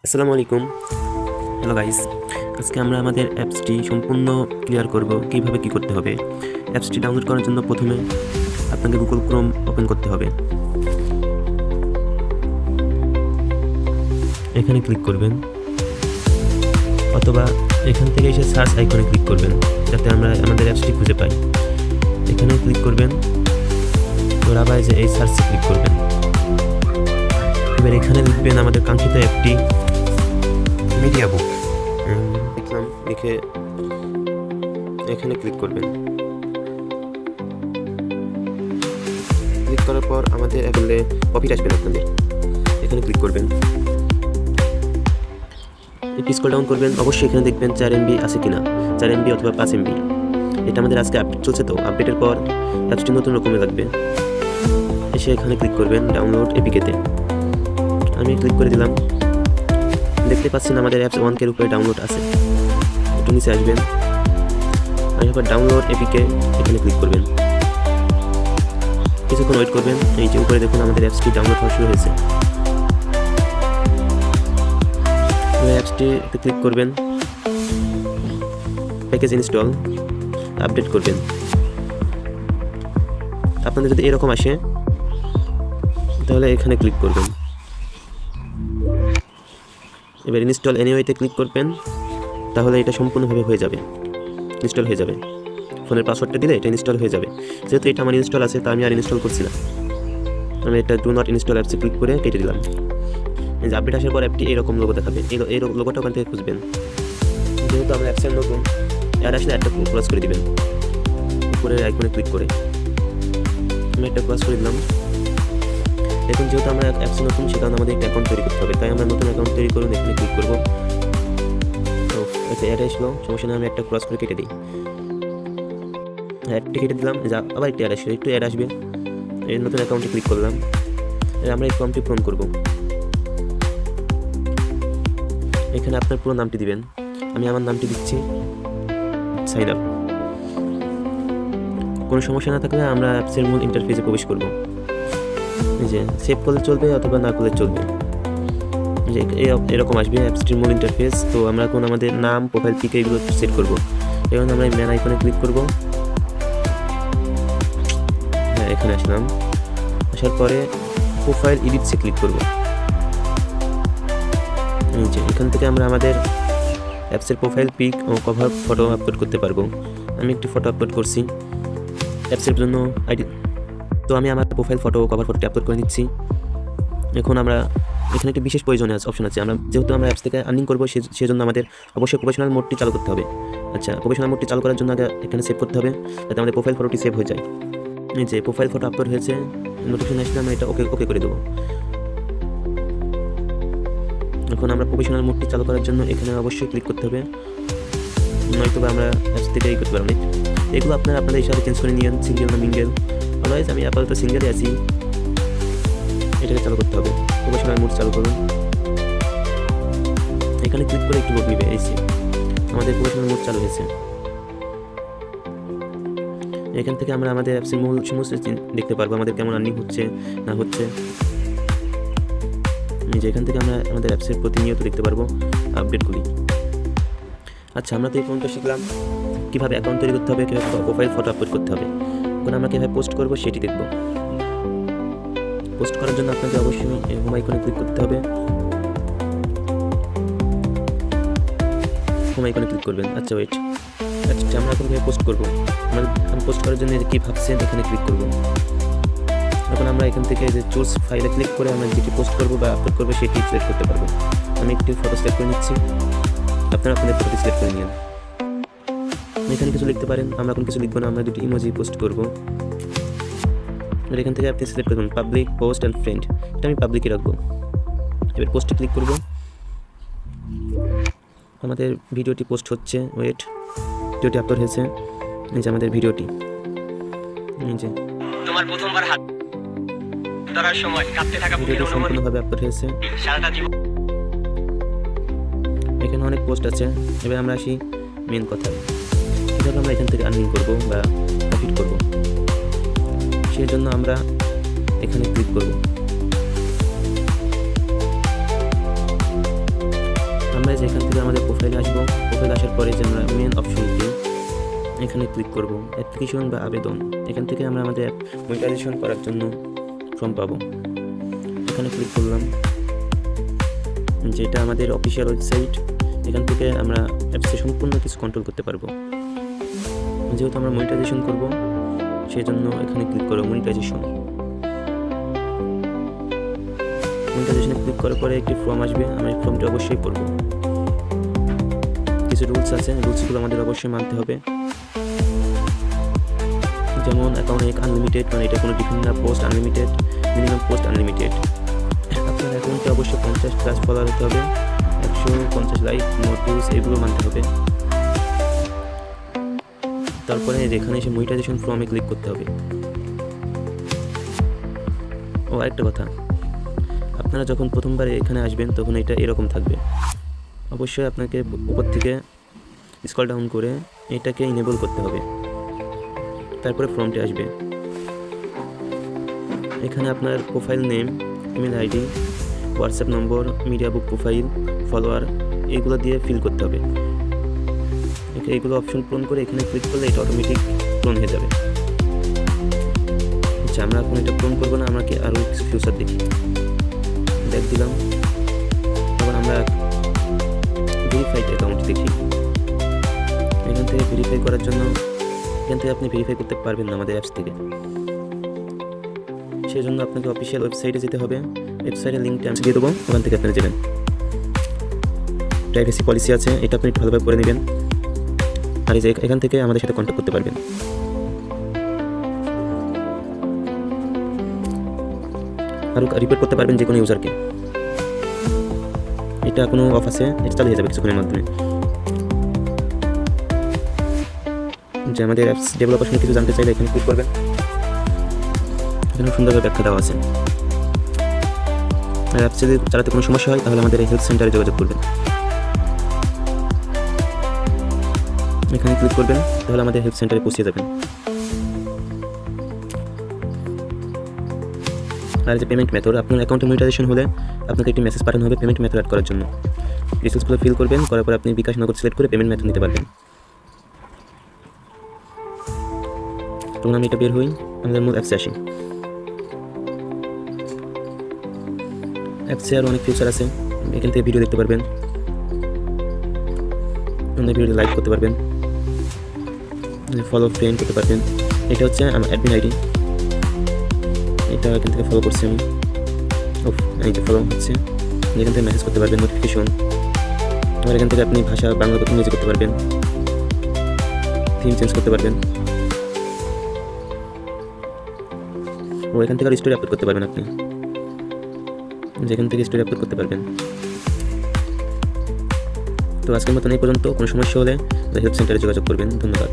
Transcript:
আসসালামু আলাইকুম। Hello guys, আজকে আমরা আমাদের অ্যাপসটি সম্পূর্ণ ক্লিয়ার করব কিভাবে কি করতে হবে। অ্যাপসটি ডাউনলোড করার জন্য প্রথমে আপনাকে গুগল ক্রোম ওপেন করতে হবে। এখানে ক্লিক করবেন অথবা এখান থেকে এসে সার্চ আইকনে ক্লিক করবেন যাতে আমরা আমাদের অ্যাপসটি খুঁজে পাই। এখানে ক্লিক করবেন, তো আবার যে এই সার্চে ক্লিক করবেন। এবার এখানে লিখবেন আমাদের কাঙ্ক্ষিত অ্যাপটি মিডিয়া বুক। লিখলাম, লিখে এখানে ক্লিক করবেন। ক্লিক করার পর আমাদের এখানে প্রফিট আসবেন আপনাদের, এখানে ক্লিক করবেন। একটু স্ক্রল ডাউন করবেন, অবশ্যই এখানে দেখবেন 4 MB আছে কিনা, 4 MB অথবা 5 MB। এটা আমাদের আজকে আপডেট চলছে, তো আপডেটের পর অ্যাপসটি নতুন রকমের লাগবে। এসে এখানে ক্লিক করবেন ডাউনলোড এপিকেতে। আমি ক্লিক করে দিলাম। দেখতে পাচ্ছেন আমাদের অ্যাপস 1K এর উপরে ডাউনলোড আছে। একটু নিচে আসবেন, এরপর ডাউনলোড এপিকে এখানে ক্লিক করবেন। কিছুক্ষণ ওয়েট করবেন। এই যে উপরে দেখুন আমাদের অ্যাপসটি ডাউনলোড হওয়া শুরু হয়েছে। অ্যাপসটিতে ক্লিক করবেন, প্যাকেজ ইনস্টল, আপডেট করবেন। আপনাদের যদি এরকম আসে তাহলে এখানে ক্লিক করবেন। এবার ইনস্টল এনিওয়েতে ক্লিক করবেন, তাহলে এটা সম্পূর্ণভাবে হয়ে যাবে, ইনস্টল হয়ে যাবে। ফোনের পাসওয়ার্ডটা দিলে এটা ইনস্টল হয়ে যাবে। যেহেতু এটা আমার ইনস্টল আছে তা আমি আর ইনস্টল করছি না। আমি এটা ডু নট ইনস্টল অ্যাপসে ক্লিক করে কেটে দিলাম। এই যে আপডেট আসার পর অ্যাপটি এরকম লোগো দেখাবে। এই লোগোটা ওখান থেকে খুঁজবেন। যেহেতু আমরা অ্যাপসের নতুন, অ্যাড আসলে একটা ক্রস করে দিবেন উপরের আইকনে ক্লিক করে। আমি একটা ক্রস করে দিলাম। এখন যেহেতু আমরা অ্যাপসে নতুন, সে কারণে আমাদের একটা অ্যাকাউন্ট তৈরি করতে হবে। তাই আমরা নতুন অ্যাকাউন্ট তৈরি করুন, এখানে ক্লিক করবো। তো এটা অ্যাড আসলো, সমস্যা নেই, আমি একটা ক্রস করে কেটে দিই। অ্যাডটি কেটে দিলাম, আবার একটা অ্যাড আসবে, একটু অ্যাড আসবে। এই নতুন অ্যাকাউন্টে ক্লিক করলাম। আমরা এই ফর্মটি পূরণ করব। এখানে আপনার পুরো নামটি দিবেন। আমি আমার নামটি দিচ্ছি, সাইন আপ। কোনো সমস্যা না থাকলে আমরা অ্যাপসের মূল ইন্টারফেসে প্রবেশ করব। এই যে সেভ করলে চলবে অথবা না করলে চলবে। যে এরকম আসবে অ্যাপসটির মূল ইন্টারফেস। তো আমরা এখন আমাদের নাম, প্রোফাইল পিক এগুলো সেট করব। এখন আমরা ম্যান আইকনে ক্লিক করব। হ্যাঁ, এখানে আসলাম। আসার পরে প্রোফাইল এডিটসে ক্লিক করব। এখান থেকে আমরা আমাদের অ্যাপসের প্রোফাইল পিক ও কভার ফটো আপলোড করতে পারবো। আমি একটি ফটো আপলোড করছি অ্যাপসের জন্য আইডি। তো আমি আমার প্রোফাইল ফটো ও কভার ফটোটি আপলোড করে নিচ্ছি। এখন আমরা এখানে একটি বিশেষ প্রয়োজনীয় অপশন আছে। যেহেতু আমরা অ্যাপস থেকে আর্নিং করবো, সেজন্য আমাদের অবশ্যই প্রফেশনাল মোডটি চালু করতে হবে। আচ্ছা, প্রফেশনাল মোডটি চালু করার জন্য আগে এখানে সেভ করতে হবে, যাতে আমাদের প্রোফাইল ফটোটি সেভ হয়ে যায়। এই যে প্রোফাইল ফটো আপলোড হয়েছে, নোটিফিকেশন আসলে আমরা এটা ওকে করে দেবো। এখন আমরা প্রফেশনাল মোডটি চালু করার জন্য এখানে অবশ্যই ক্লিক করতে হবে, নয়তো আমরা অ্যাপস থেকে করতে পারবো না। এগুলো আপনাদের হিসাবে চেঞ্জ করে নিয়েন, সিঙ্গেল না মিঙ্গেল। অলওয়েজ আমি আপাতত সিঙ্গেলে আছি, এটাকে চালু করতে হবে। প্রফেশনাল মোড চালু করুন। এখানে ক্লিক করে একটু লোড নেবে। এই আমাদের প্রফেশনাল মোড চালু হয়েছে। এখান থেকে আমরা আমাদের অ্যাপসের মূল সমস্ত দেখতে পারবো, আমাদের কেমন আর্নিং হচ্ছে না হচ্ছে। এখান থেকে আমরা আমাদের অ্যাপসের প্রতিনিয়ত দেখতে পারবো আপডেটগুলি। আচ্ছা, আমরা তো এই পর্যন্ত শিখলাম কীভাবে অ্যাকাউন্ট তৈরি করতে হবে, কীভাবে প্রোফাইল ফটো আপলোড করতে হবে। এখন আমরা কীভাবে পোস্ট করবো সেটি দেখব। পোস্ট করার জন্য আপনাকে অবশ্যই হোম আইকনে ক্লিক করতে হবে। হোম আইকনে ক্লিক করবেন। আচ্ছা ওয়েট, আচ্ছা আমরা এখন কীভাবে পোস্ট করবো, আমি পোস্ট করার জন্য কী ভাবছেন এখানে ক্লিক করবো। এখন আমরা এখান থেকে যে চুজ ফাইলে ক্লিক করে আমরা যেটি পোস্ট করবো বা আপলোড করবো সেটি সিলেক্ট করতে পারবো। আমি একটি ফটো সিলেক্ট করে নিচ্ছি, আপনারা আপনাদের ফটোটি সিলেক্ট করে নিন। এখানে কিছু লিখতে পারেন, আমরা এখন কিছু লিখবো না, আমরা দুটি ইমোজি পোস্ট করবো। এখান থেকে আপনি সিলেক্ট করবেন পাবলিক, পোস্ট অ্যান্ড ফ্রেন্ড। এটা আমি পাবলিকই রাখবো। এবার পোস্টে ক্লিক করবো। আমাদের ভিডিওটি পোস্ট হচ্ছে, ওয়েট, ভিডিওটি আপলোড হয়েছে। এই যে আমাদের ভিডিওটি, এই যে তোমার প্রথমবার হাত ধরার সময় কাঁপতে থাকা বুকের অনুভূতি সম্পূর্ণভাবে আপলোড হয়েছে। সারাটা জীবন। এখানে অনেক পোস্ট আছে। এবার আমরা আসি মেন কথা, কীভাবে আমরা এখান থেকে আর্নিং করবো বা প্রফিট করবো। সেই জন্য আমরা এখানে ক্লিক করব। গাইজ এখান থেকে আমাদের প্রোফাইলে আসবো। প্রোফাইলে আসার পরে যে আমরা মেন অপশনটি এখানে ক্লিক করব, অ্যাপ্লিকেশন বা আবেদন। এখান থেকে আমরা আমাদের মনিটাইজেশন করার জন্য ফর্ম পাবো। এখানে ক্লিক করলাম, যেটা আমাদের অফিসিয়াল ওয়েবসাইট। এখান থেকে আমরা অ্যাপসে সম্পূর্ণ কিছু কন্ট্রোল করতে পারবো। যেহেতু আমরা মনিটাইজেশন করব, সেই জন্য এখানে ক্লিক করব মনিটাইজেশনে ক্লিক করার পরে একটি ফর্ম আসবে। আমরা এই ফর্মটি অবশ্যই পড়ব। কিছু রুলস আছে, রুলসগুলো আমাদের অবশ্যই মানতে হবে। যেমন অ্যাকাউন্ট আনলিমিটেড, মানে এটা কোনো ডিফারেন্ট না। Post unlimited, minimum post unlimited. আপনার অ্যাকাউন্টে অবশ্যই 50+ ফলোয়ার হতে হবে, 150 লাইক, নোটিস, এগুলো মানতে হবে। তারপরে এখানে এসে মনিটাইজেশন ফর্মে ক্লিক করতে হবে। ও আরেকটা কথা, আপনারা যখন প্রথমবার এখানে আসবেন তখন এটা এরকম থাকবে। অবশ্যই আপনাকে উপর থেকে স্ক্রল ডাউন করে এটাকে ইনেবল করতে হবে। তারপরে ফর্মটি আসবে। এখানে আপনার profile name, email ID, WhatsApp number, media book profile, follower, এইগুলো দিয়ে ফিল করতে হবে। এইগুলো অপশন পূরণ করে এখানে ক্লিক করলে এটা অটোমেটিক পূরণ হয়ে যাবে। আচ্ছা, আমরা এখন এটা পূরণ করবো না, আমরা কি আরও কিছু ফিউচার দেখি। ব্যাক দিলাম, আবার আমরা ভেরিফাইড অ্যাকাউন্ট দেখি। এখান থেকে ভেরিফাই করার জন্য এখান থেকে আপনি ভেরিফাই করতে পারবেন না আমাদের অ্যাপস থেকে। সেই জন্য আপনাকে অফিসিয়াল ওয়েবসাইটে যেতে হবে। ওয়েবসাইটের লিঙ্কটা আমি দিয়ে দেবো, ওখান থেকে আপনারা যাবেন। প্রাইভেসি পলিসি আছে, এটা আপনি একটু ভালোভাবে পড়ে নেবেন। আর এই যে এখান থেকে আমাদের সাথে কন্ট্যাক্ট করতে পারবেন। আর রিপোর্ট করতে পারবেন যে কোনো ইউজারকে। এটা কোনো অফ আছে, এটা চালু হয়ে যাবে কিছুক্ষণের মাধ্যমে। যে আমাদের অ্যাপস ডেভেলপার সঙ্গে কিছু জানতে চাইলে এখানে ক্লিক করবেন। এখানে সুন্দরভাবে ব্যাখ্যা দেওয়া আছে। আর অ্যাপস যদি চালাতে কোনো সমস্যা হয় তাহলে আমাদের এই হেল্প সেন্টারে যোগাযোগ করবেন। এখানে ক্লিক করবেন, তাহলে আমাদের হেল্প সেন্টারে পৌঁছে যাবেন। আর যে পেমেন্ট মেথড, আপনার অ্যাকাউন্টে মনিটাইজেশন হলে আপনাকে একটি মেসেজ পাঠানো হবে পেমেন্ট মেথড অ্যাড করার জন্য। ডিটেলসগুলো ফিল করবেন, করার পর আপনি বিকাশ নগদ সিলেক্ট করে পেমেন্ট মেথড নিতে পারবেন। তখন আমি এটা বের হই, আমাদের মূল অ্যাপসে আসি। অ্যাপসে আরও অনেক ফিচার আছে, এখান থেকে ভিডিও দেখতে পারবেন, অনেক ভিডিও লাইক করতে পারবেন, ফলো ফ্রেন্ড করতে পারবেন। এটা হচ্ছে আমার অ্যাডমিন আইডি, এটা এখান থেকে ফলো করছি আমি। এই যে ফলো হচ্ছে, এখান থেকে মেসেজ করতে পারবেন, নোটিফিকেশন। আবার এখান থেকে আপনি ভাষা বাংলা ইংরেজি করতে পারবেন, থিম চেঞ্জ করতে পারবেন। ও এখান থেকে আর স্টোরি আপলোড করতে পারবেন আপনি, যেখান থেকে স্টোরি আপলোড করতে পারবেন। তো আজকের মতন এই পর্যন্ত। কোনো সমস্যা হলে হেল্প সেন্টারে যোগাযোগ করবেন। ধন্যবাদ।